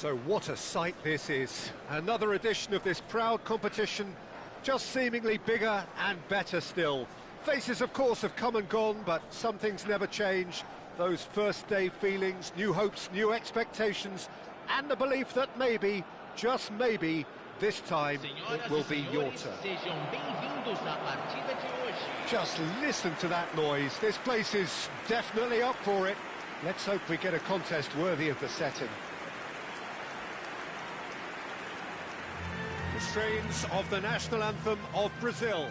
So what a sight this is. Another edition of this proud competition, just seemingly bigger and better still. Faces, of course, have come and gone, but some things never change. Those first day feelings, new hopes, new expectations, and the belief that maybe, just maybe, this time it will be your turn. Just listen to that noise. This place is definitely up for it. Let's hope we get a contest worthy of the setting. The strains of the national anthem of Brazil.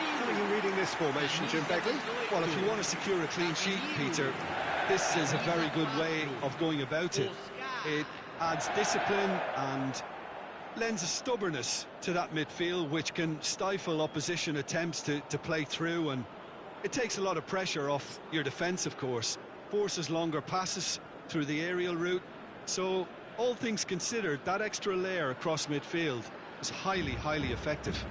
How are you reading this formation, Jim Begley? Well, if you want to secure a clean sheet, Peter, this is a very good way of going about it. It adds discipline and lends a stubbornness to that midfield, which can stifle opposition attempts to play through, and it takes a lot of pressure off your defence, of course. Forces longer passes through the aerial route. So, all things considered, that extra layer across midfield is highly, highly effective.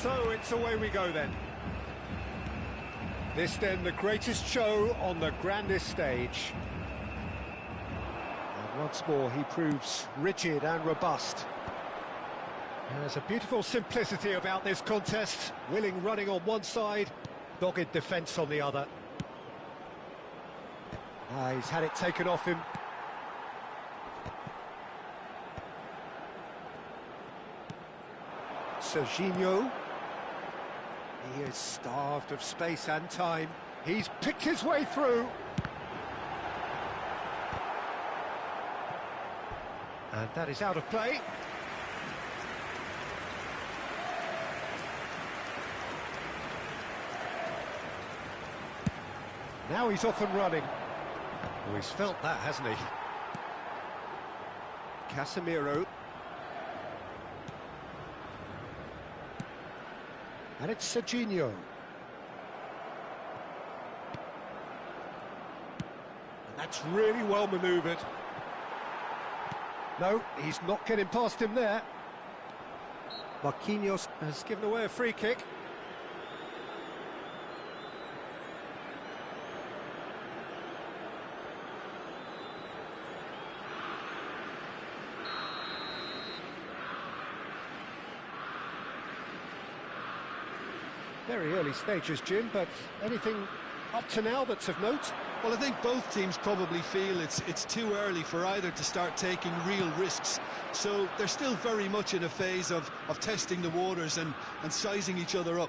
So it's away we go then. This then the greatest show on the grandest stage. And once more he proves rigid and robust. There's a beautiful simplicity about this contest. Willing running on one side, dogged defence on the other. He's had it taken off him. Serginho. He is starved of space and time. He's picked his way through. And that is out of play. Now he's off and running. Oh, he's felt that, hasn't he? Casemiro. And it's Serginho. And that's really well manoeuvred. No, he's not getting past him there. Marquinhos has given away a free kick. Very early stages, Jim, but anything up to now that's of note? Well, I think both teams probably feel it's too early for either to start taking real risks. So they're still very much in a phase of testing the waters and sizing each other up.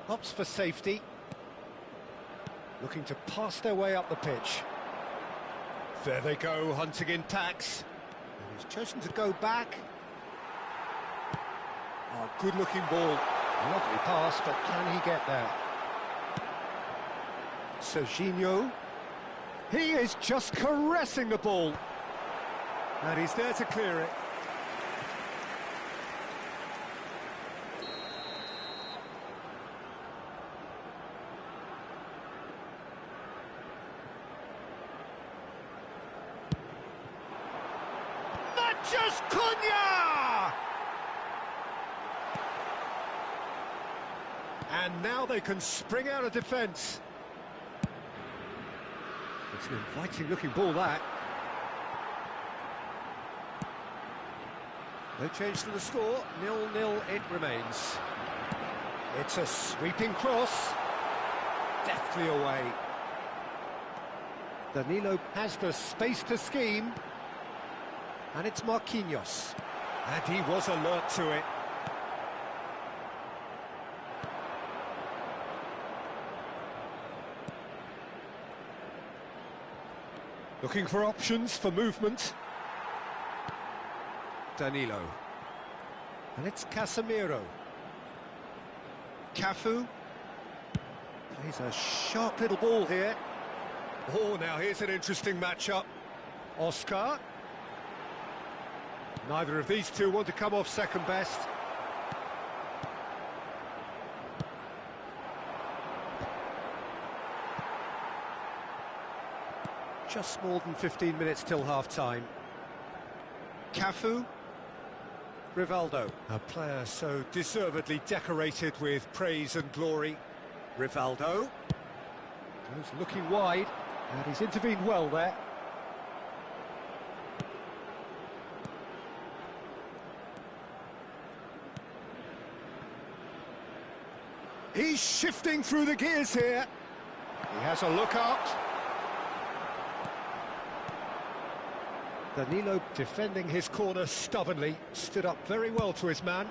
Opts for safety. Looking to pass their way up the pitch. There they go, hunting in packs. And he's chosen to go back. Oh, good-looking ball. Lovely pass, but can he get there? Serginho. He is just caressing the ball. And he's there to clear it. Just Cunha! And now they can spring out of defence. It's an inviting-looking ball, that. No change to the score, 0-0 it remains. It's a sweeping cross, deftly away. Danilo has the space to scheme, and it's Marquinhos. And he was alert to it. Looking for options for movement. Danilo. And it's Casemiro. Cafu. Plays a sharp little ball here. Oh, now here's an interesting matchup. Oscar. Neither of these two want to come off second best. Just more than 15 minutes till half-time. Cafu. Rivaldo, a player so deservedly decorated with praise and glory. Rivaldo. Goes looking wide, and he's intervened well there. He's shifting through the gears here. He has a look up. Danilo defending his corner stubbornly, stood up very well to his man.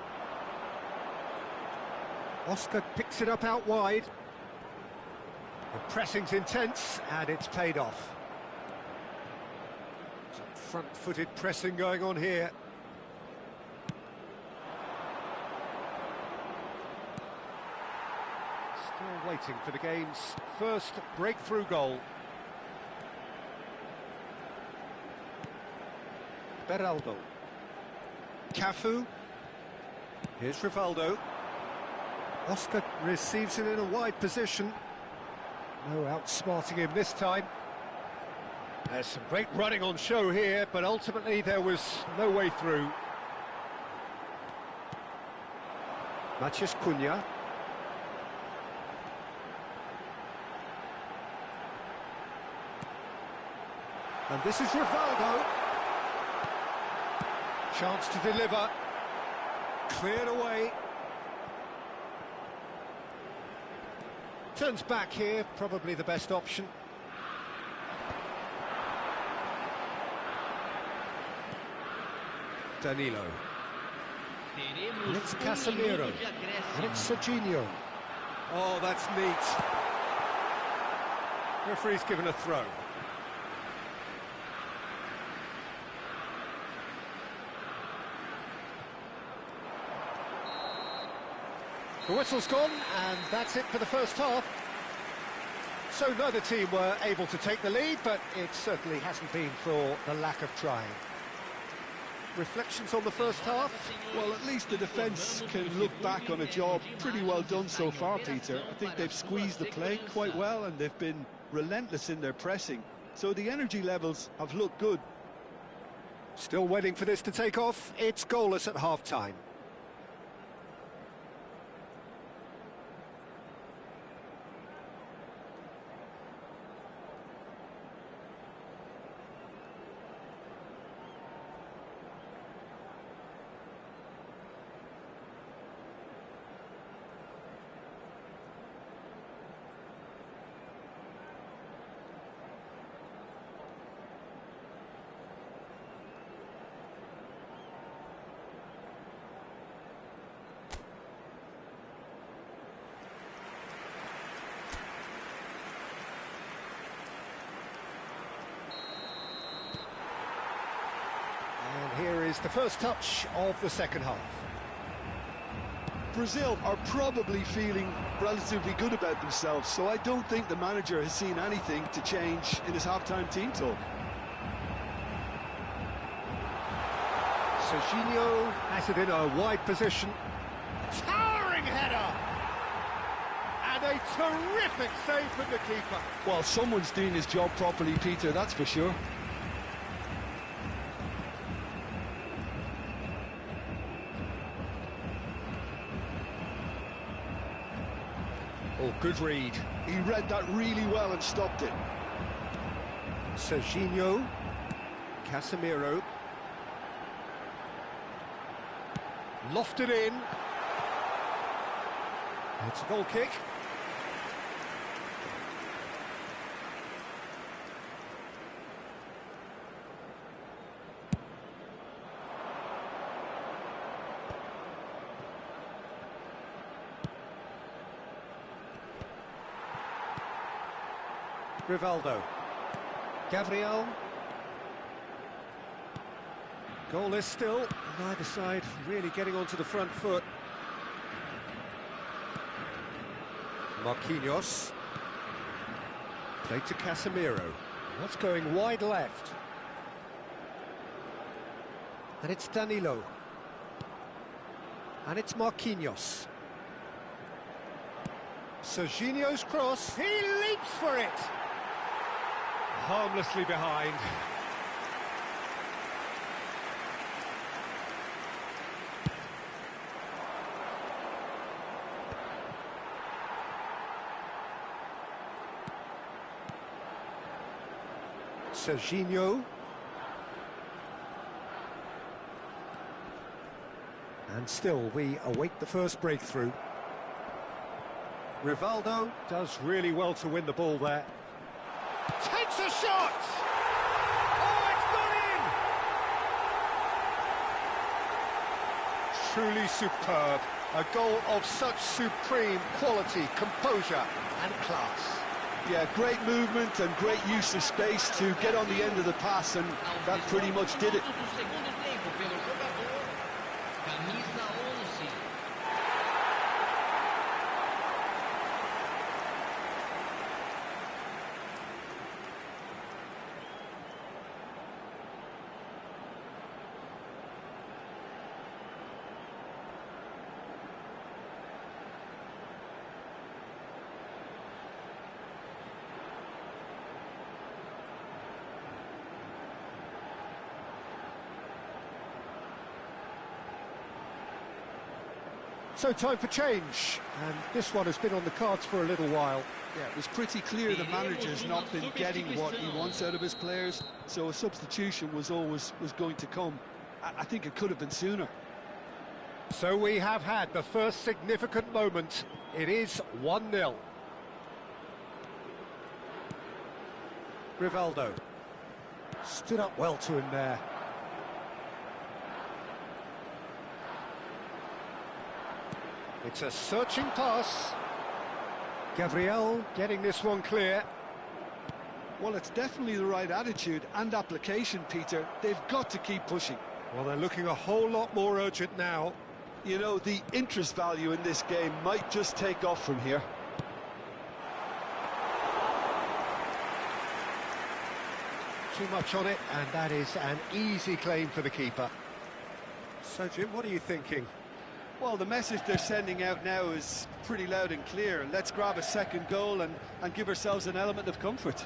Oscar picks it up out wide. The pressing's intense, and it's paid off. Some front-footed pressing going on here. Still waiting for the game's first breakthrough goal. Beraldo. Cafu. Here's Rivaldo. Oscar receives it in a wide position. No outsmarting him this time. There's some great running on show here, but ultimately there was no way through. Matheus Cunha. And this is Rivaldo. Chance to deliver. Cleared away. Turns back here, probably the best option. Danilo. And it's Casemiro. And it's Serginho. Oh, that's neat. Referee's given a throw. The whistle's gone, and that's it for the first half. So neither team were able to take the lead, but it certainly hasn't been for the lack of trying. Reflections on the first half? Well, at least the defence can look back on a job pretty well done so far, Peter. I think they've squeezed the play quite well, and they've been relentless in their pressing. So the energy levels have looked good. Still waiting for this to take off. It's goalless at half-time. Here is the first touch of the second half. Brazil are probably feeling relatively good about themselves, so I don't think the manager has seen anything to change in his half-time team talk. Serginho has it in a wide position. Towering header! And a terrific save from the keeper. Well, someone's doing his job properly, Peter, that's for sure. Good read. He read that really well and stopped it. Serginho. Casemiro. Lofted in. It's a goal kick. Rivaldo. Gabriel. Goalless still. Neither side really getting onto the front foot. Marquinhos. Played to Casemiro. That's going wide left. And it's Danilo. And it's Marquinhos. Serginho's cross. He leaps for it. Harmlessly behind. Serginho. And still we await the first breakthrough. Rivaldo does really well to win the ball there. Takes a shot! Oh, it's gone in! Truly superb. A goal of such supreme quality, composure and class. Yeah, great movement and great use of space to get on the end of the pass, and that pretty much did it. So time for change, and this one has been on the cards for a little while. Yeah, it was pretty clear the manager's not been getting what he wants out of his players, so a substitution was going to come. I think it could have been sooner. So we have had the first significant moment. It is 1-0. Rivaldo stood up well to him there. It's a searching pass. Gabriel getting this one clear. Well, it's definitely the right attitude and application, Peter. They've got to keep pushing. Well, they're looking a whole lot more urgent now. You know, the interest value in this game might just take off from here. Too much on it, and that is an easy claim for the keeper. So, Jim, what are you thinking? Well, the message they're sending out now is pretty loud and clear. Let's grab a second goal and give ourselves an element of comfort.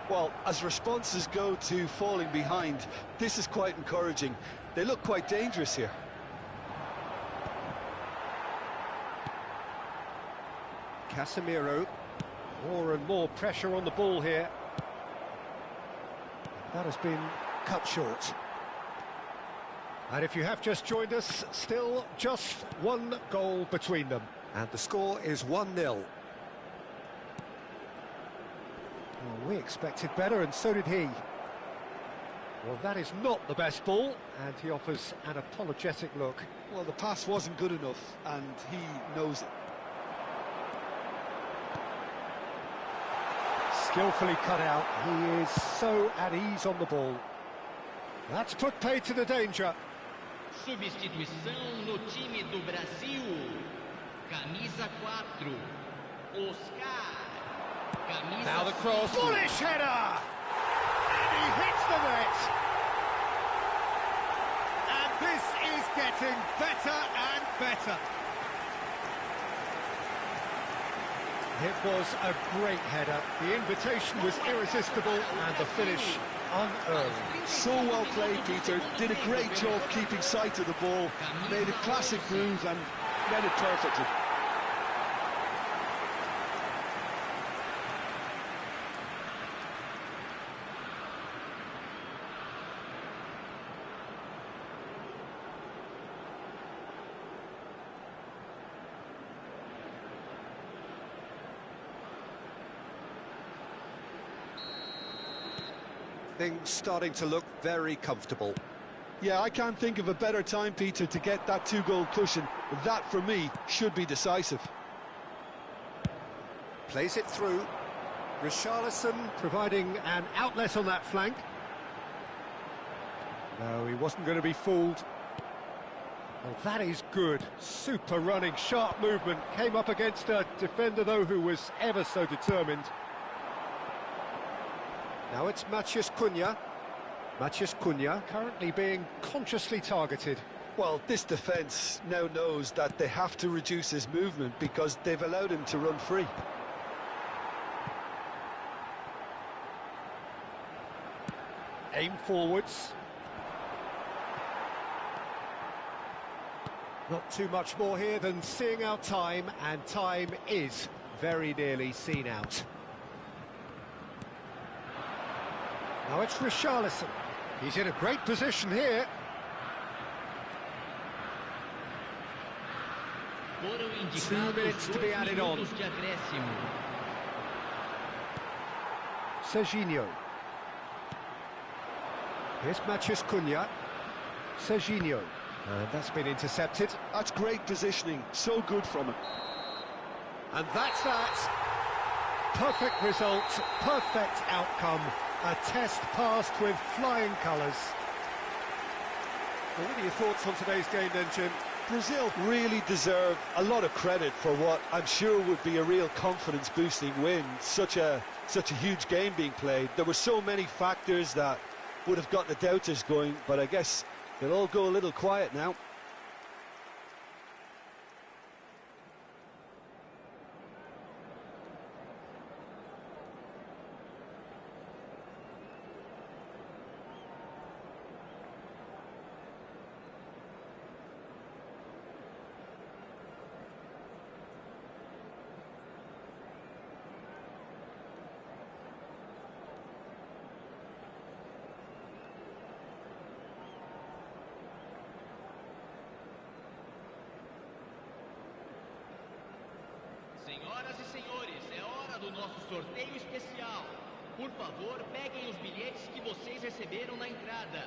Well, as responses go to falling behind, this is quite encouraging. They look quite dangerous here. Casemiro. More and more pressure on the ball here. That has been cut short. And if you have just joined us, still just one goal between them. And the score is 1-0. Well, we expected better, and so did he. Well, that is not the best ball, and he offers an apologetic look. Well, the pass wasn't good enough, and he knows it. Skillfully cut out. He is so at ease on the ball. That's put paid to the danger. Substituição no time do Brasil. Camisa 4. Oscar. Camisa Now the cross. Bullish header! And he hits the net. And this is getting better and better. It was a great header. The invitation was irresistible and the finish unearned. So well played, Peter. Did a great job keeping sight of the ball. Made a classic move and read it perfectly. Things starting to look very comfortable. Yeah, I can't think of a better time, Peter, to get that two-goal cushion. That, for me, should be decisive. Plays it through. Richarlison providing an outlet on that flank. No, he wasn't going to be fooled. Well, that is good. Super running, sharp movement. Came up against a defender, though, who was ever so determined. Now it's Matheus Cunha. Matheus Cunha currently being consciously targeted. Well, this defence now knows that they have to reduce his movement because they've allowed him to run free. Aim forwards. Not too much more here than seeing out time, and time is very nearly seen out. Now it's Richarlison. He's in a great position here. Foram 2 indicados minutes to be 2 added on. minutos de acréscimo. Serginho. Here's Matheus Cunha. Serginho. And that's been intercepted. That's great positioning, so good from him. And that's that. Perfect result, perfect outcome. A test passed with flying colours. Well, what are your thoughts on today's game then, Jim? Brazil really deserve a lot of credit for what I'm sure would be a real confidence-boosting win. Such a huge game being played. There were so many factors that would have got the doubters going, but I guess they'll all go a little quiet now. Senhoras e senhores, é hora do nosso sorteio especial. Por favor, peguem os bilhetes que vocês receberam na entrada.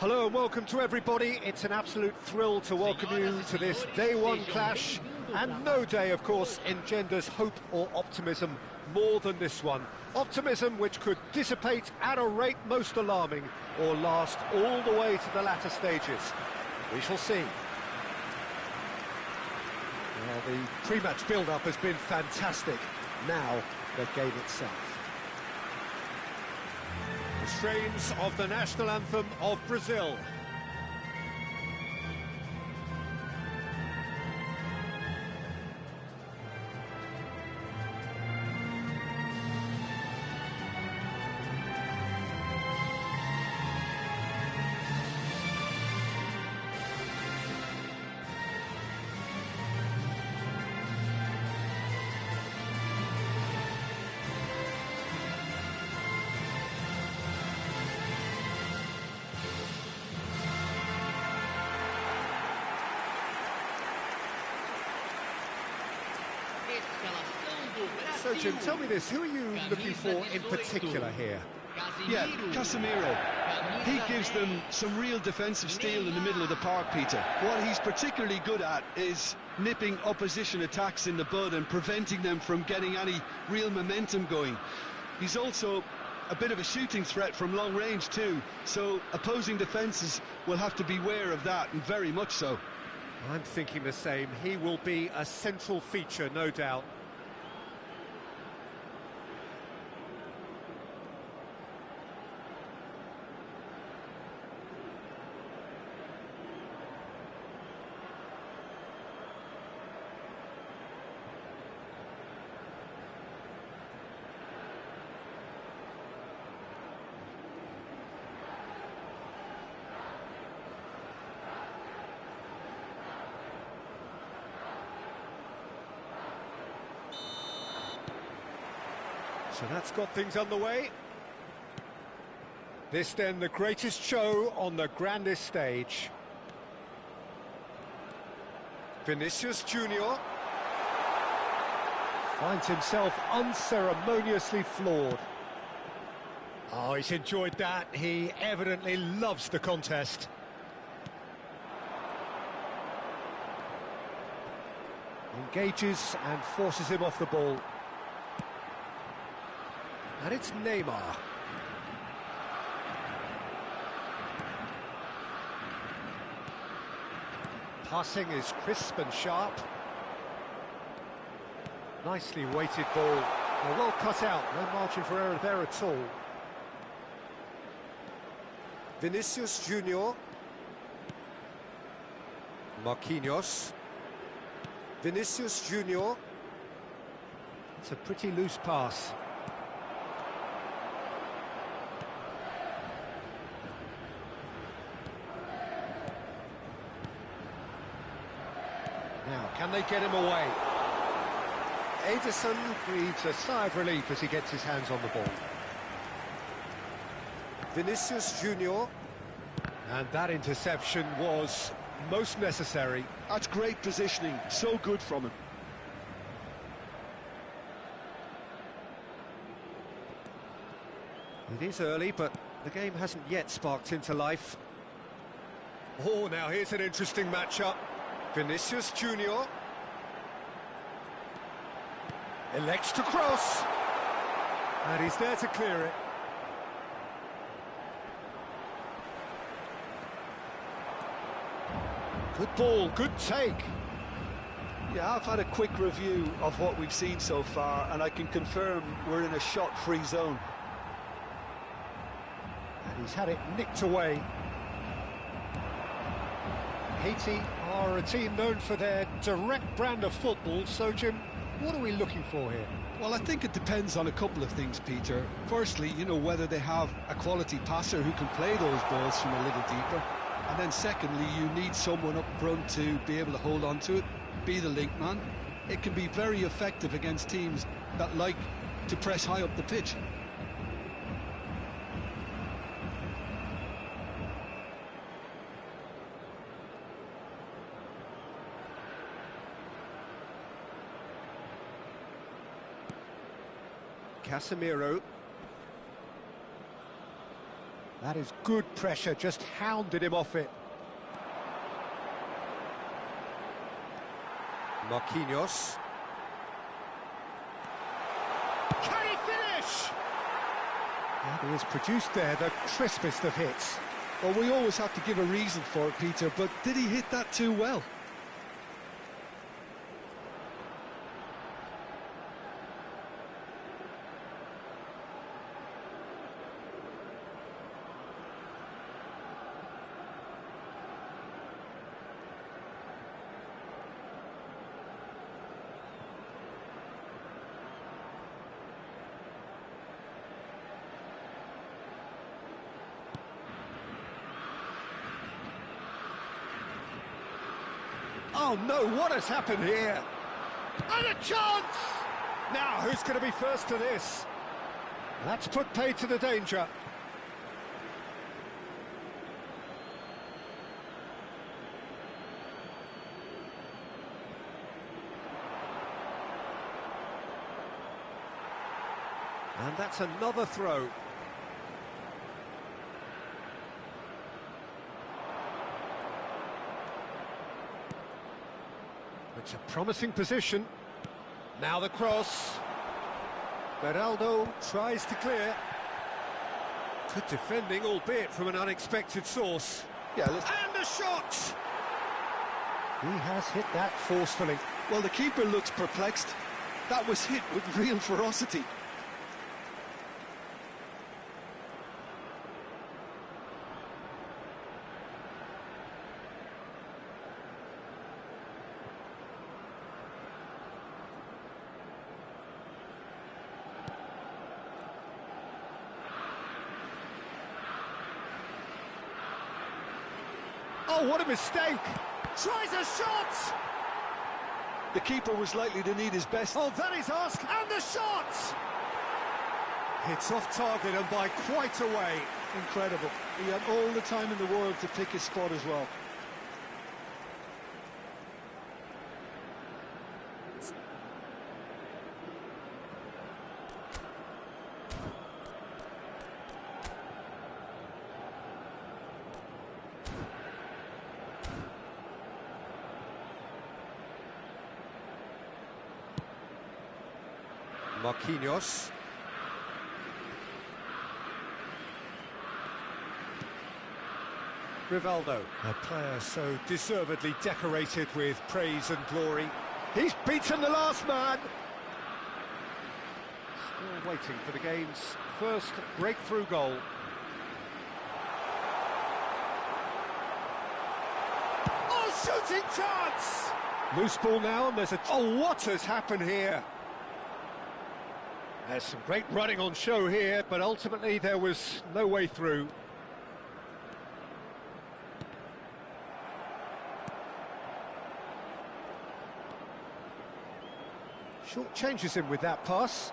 Hello and welcome to everybody. It's an absolute thrill to welcome you to this day one clash, and no day, of course, engenders hope or optimism more than this one. Optimism which could dissipate at a rate most alarming or last all the way to the latter stages. We shall see. Well, the pre-match build-up has been fantastic. Now, the game itself. The strains of the national anthem of Brazil. So, Jim, tell me this, who are you looking for in particular here? Yeah, Casemiro. He gives them some real defensive steel in the middle of the park, Peter. What he's particularly good at is nipping opposition attacks in the bud and preventing them from getting any real momentum going. He's also a bit of a shooting threat from long range too, so opposing defences will have to beware of that, and very much so. I'm thinking the same. He will be a central feature, no doubt. So that's got things underway. This then the greatest show on the grandest stage. Vinicius Junior finds himself unceremoniously floored. Oh, he's enjoyed that. He evidently loves the contest. Engages and forces him off the ball. And it's Neymar. Passing is crisp and sharp. Nicely weighted ball. Well cut out, no margin for error there at all. Vinicius Junior. Marquinhos. Vinicius Junior. It's a pretty loose pass. Now, can they get him away? Ederson breathes a sigh of relief as he gets his hands on the ball. Vinicius Junior. And that interception was most necessary. That's great positioning, so good from him. It is early, but the game hasn't yet sparked into life. Oh, now here's an interesting matchup. Vinicius Junior elects to cross, and he's there to clear it. Good ball, good take. Yeah, I've had a quick review of what we've seen so far, and I can confirm we're in a shot-free zone. And he's had it nicked away. Haiti are a team known for their direct brand of football, so Jim, what are we looking for here? Well, I think it depends on a couple of things, Peter. Firstly, you know, whether they have a quality passer who can play those balls from a little deeper. And then secondly, you need someone up front to be able to hold on to it, be the link man. It can be very effective against teams that like to press high up the pitch. Casemiro. That is good pressure, just hounded him off it. Marquinhos. Can he finish? And he has produced there the crispest of hits. Well, we always have to give a reason for it, Peter, but did he hit that too well? Oh no, what has happened here? And a chance! Now, who's going to be first to this? That's put paid to the danger. And that's another throw. It's a promising position. Now the cross. Beraldo tries to clear. Good defending, albeit from an unexpected source. Yeah, and a shot! He has hit that forcefully. Well, the keeper looks perplexed. That was hit with real ferocity. Oh, what a mistake! Tries a shot! The keeper was likely to need his best. Oh, that is ask, and the shot! It's off target and by quite a way. Incredible. He had all the time in the world to pick his spot as well. Marquinhos. Rivaldo, a player so deservedly decorated with praise and glory. He's beaten the last man. Still waiting for the game's first breakthrough goal. Oh, shooting chance! Loose ball now, and there's a... Oh, what has happened here? There's some great running on show here, but ultimately there was no way through. Short changes him with that pass.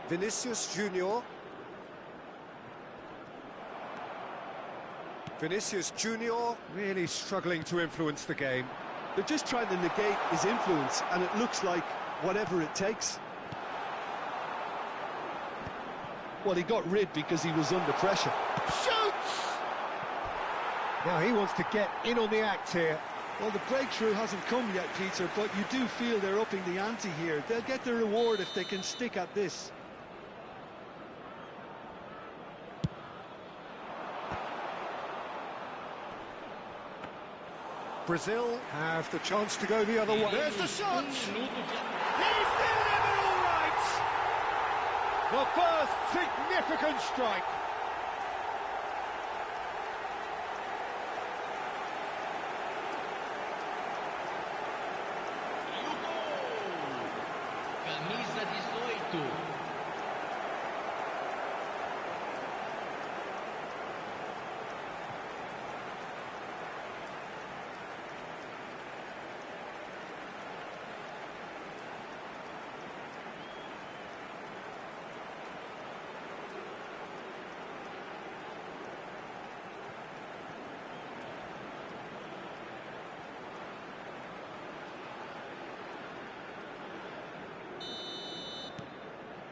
Vinicius Junior. Vinicius Junior really struggling to influence the game. They're just trying to negate his influence, and it looks like whatever it takes. Well, he got rid because he was under pressure. Shoots! Now he wants to get in on the act here. Well, the breakthrough hasn't come yet, Peter, but you do feel they're upping the ante here. They'll get the reward if they can stick at this. Brazil have the chance to go the other way. There's the shot! He's delivered all right! The first significant strike. Camisa 18.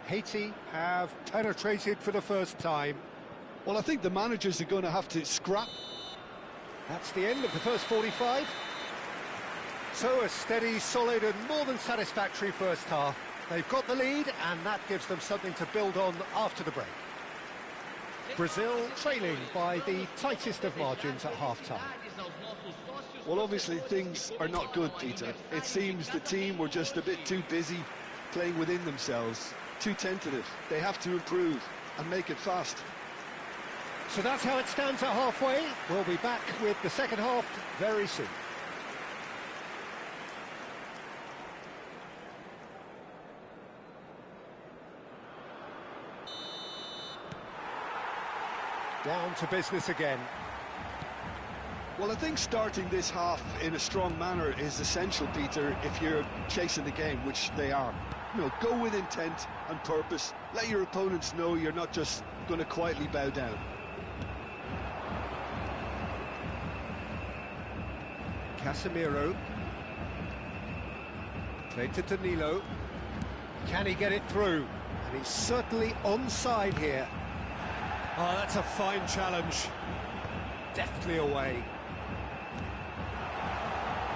Haiti have penetrated for the first time. Well, I think the managers are going to have to scrap. That's the end of the first 45. So a steady, solid and more than satisfactory first half. They've got the lead and that gives them something to build on after the break. Brazil trailing by the tightest of margins at half-time. Well, obviously things are not good, Peter. It seems the team were just a bit too busy playing within themselves, too tentative. They have to improve and make it fast. So that's how it stands at halfway. We'll be back with the second half very soon. Down to business again. Well, I think starting this half in a strong manner is essential, Peter, if you're chasing the game, which they are. You know, go with intent and purpose. Let your opponents know you're not just going to quietly bow down. Casemiro. Played to Danilo. Can he get it through? And he's certainly onside here. Oh, that's a fine challenge. Deftly away.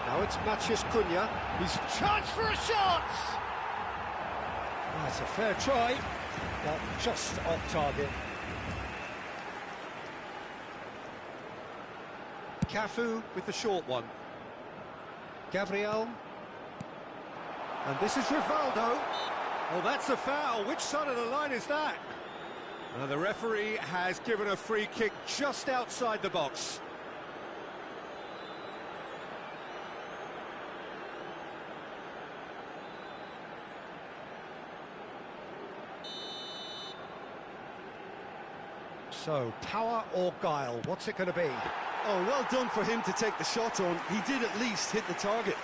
Now it's Matheus Cunha. He's chance for a shot! That's a fair try, but just off target. Cafu with the short one. Gabriel. And this is Rivaldo. Oh, that's a foul. Which side of the line is that? The referee has given a free kick just outside the box. So, power or guile, what's it going to be? Oh, well done for him to take the shot on. He did at least hit the target.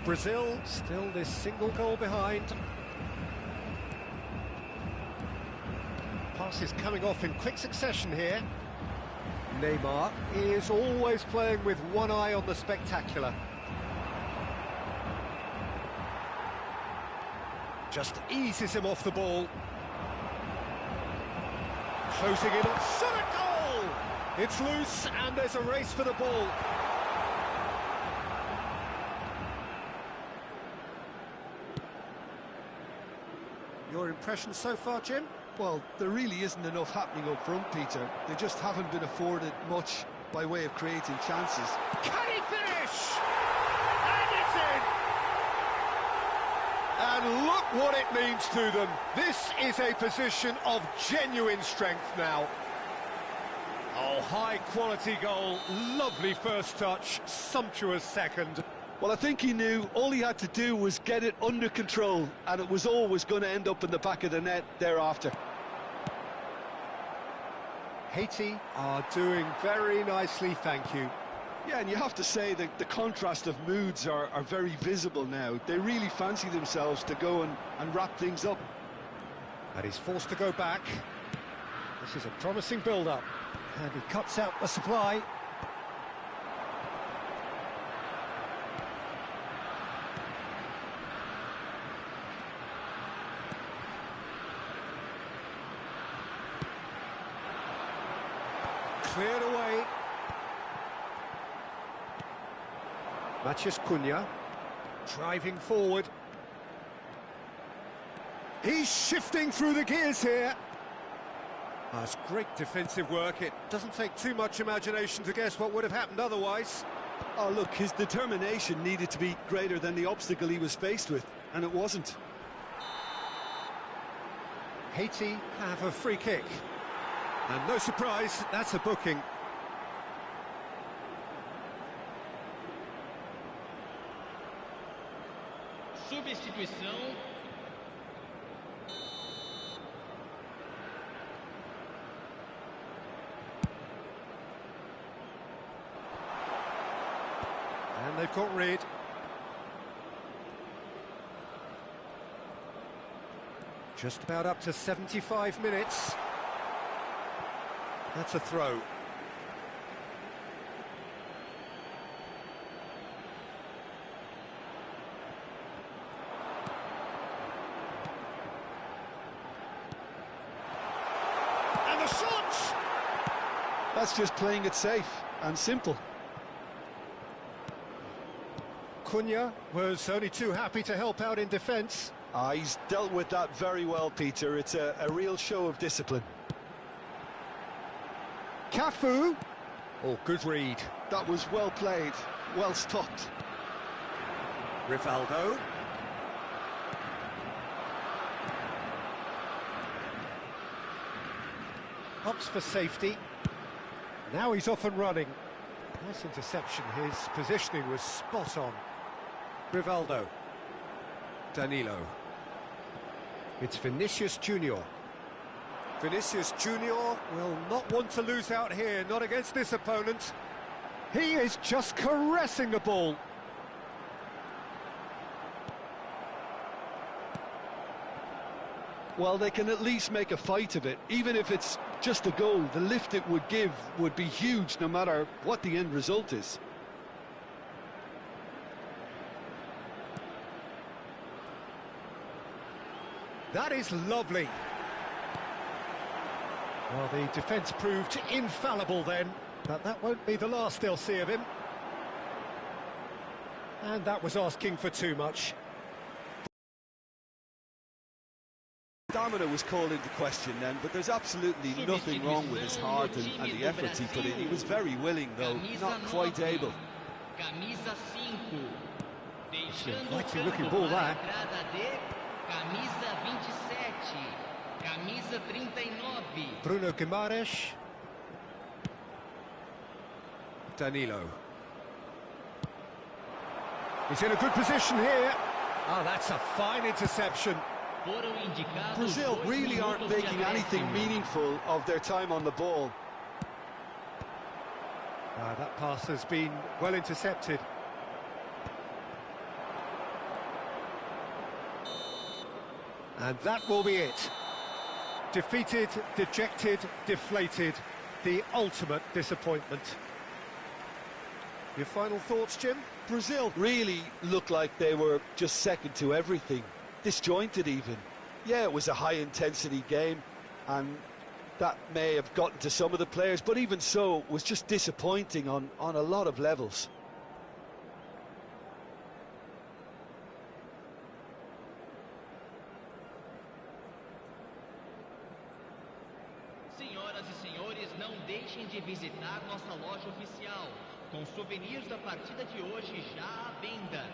Brazil still this single goal behind. Passes coming off in quick succession here. Neymar is always playing with one eye on the spectacular. Just eases him off the ball. Closing in on shot a goal! It's loose and there's a race for the ball. Your impression so far, Jim? Well, there really isn't enough happening up front, Peter. They just haven't been afforded much by way of creating chances. Can he finish? And it's in! And look what it means to them. This is a position of genuine strength now. Oh, high-quality goal. Lovely first touch. Sumptuous second. Well, I think he knew all he had to do was get it under control, and it was always going to end up in the back of the net thereafter. Haiti are doing very nicely, thank you. Yeah, and you have to say that the contrast of moods are very visible now. They really fancy themselves to go and wrap things up. And he's forced to go back. This is a promising build-up. And he cuts out the supply. Cleared away. Matheus Cunha driving forward. He's shifting through the gears here. That's great defensive work. It doesn't take too much imagination to guess what would have happened otherwise. Oh, look, his determination needed to be greater than the obstacle he was faced with, and it wasn't. Haiti have a free kick. And no surprise, that's a booking. Substituição. And they've got rid. Just about up to 75 minutes. That's a throw. And the shot! That's just playing it safe and simple. Cunha was only too happy to help out in defence. He's dealt with that very well, Peter. It's a real show of discipline. Cafu. Oh, good read. That was well played, well stopped. Rivaldo. Opts for safety. Now he's off and running. Nice interception. His positioning was spot on. Rivaldo. Danilo. It's Vinicius Junior. Vinicius Junior will not want to lose out here, not against this opponent. He is just caressing the ball. Well, they can at least make a fight of it. Even if it's just a goal, the lift it would give would be huge no matter what the end result is. That is lovely. Well, the defence proved infallible then, but that won't be the last they'll see of him. And that was asking for too much. Stamina was called into question then, but there's absolutely nothing wrong with his heart and the efforts he put in. He was very willing, though, not quite able. Camisa 5. It's an inviting looking ball there. Camisa 27. Camisa 39. Bruno Guimaraes. Danilo. He's in a good position here. Oh, that's a fine interception. Brazil really aren't making anything meaningful of their time on the ball. That pass has been well intercepted. And that will be it. Defeated, dejected, deflated. The ultimate disappointment. Your final thoughts, Jim? Brazil really looked like they were just second to everything. Disjointed even. Yeah, it was a high-intensity game, and that may have gotten to some of the players, but even so, it was just disappointing on a lot of levels. Senhoras e senhores, não deixem de visitar nossa loja oficial, com souvenirs da partida de hoje já à venda.